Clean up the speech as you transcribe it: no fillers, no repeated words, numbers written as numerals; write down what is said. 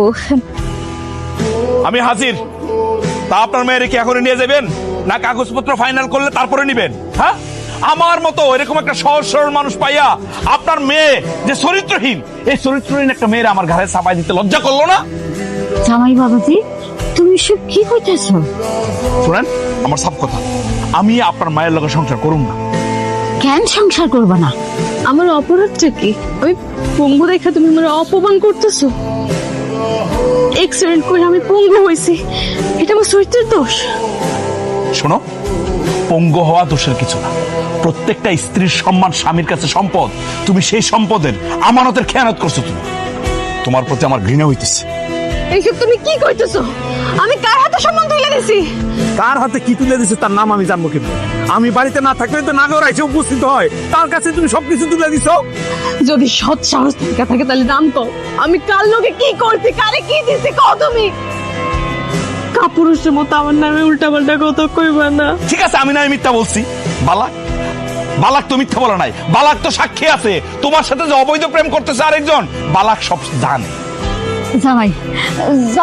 ও আমি হাজির। তা আপনার মেয়ের কি এখনই নিয়ে যাবেন, না কাগজপত্র ফাইনাল করলে তারপরে নিবেন? হ্যাঁ, আমার মতো এরকম একটা সহজ সরল মানুষ পাইয়া আপনার মেয়ে যে চরিত্রহীন, এই চরিত্রহীন একটা মেয়ের আমার ঘরে চাপাই দিতে লজ্জা করলো না? জামাই বাবাজি, তুমি সব কি কইতেছো? শুনেন আমার সব কথা, আমি আপনার মায়ের লগে সংসার করুম না। কেন সংসার করবা না? আমার অপরাধটা কি? আমি পঙ্গু দেখা তুমি আমার অপমান করতেছো? এক্সিডেন্ট করে আমি পঙ্গু হয়েছি, এটা আমার চরিত্রের দোষ? শোনো, পঙ্গু হওয়া দোষের কিছু না। প্রত্যেকটা স্ত্রীর সম্মান স্বামীর কাছে সম্পদ। তুমি সেই সম্পদের আমানতের খেয়ানত করছো। তুমি, তোমার প্রতি আমার ঘৃণা হইতেছে। এইসব তুমি কি কইতেছো? আমি কার হাতে সম্মান তুলে দিছি? কার হাতে কি তুলে দিছে তার নাম আমি জানবো কিন্তু? আমি বাড়িতে না থাকলে তো নাগর এসে উপস্থিত হয়, তার কাছে তুমি সবকিছু তুলে দিছো। যদি সৎ সাহস থেকে থাকে তাহলে নাম কও, আমি কার লোকে কি করছি, কারে কি দিছি কও তুমি। কাপুরুষের মতো আমার নামে উল্টাপাল্টা কথা কইবা না। ঠিক আছে, আমি না মিথ্যা বলছি। বালাক, বালাক তো মিথ্যা বলে নাই। বালাক তো সাক্ষী আছে তোমার সাথে যে অবৈধ প্রেম করতেছে আরেকজন। বালাক সব জানে। জামাই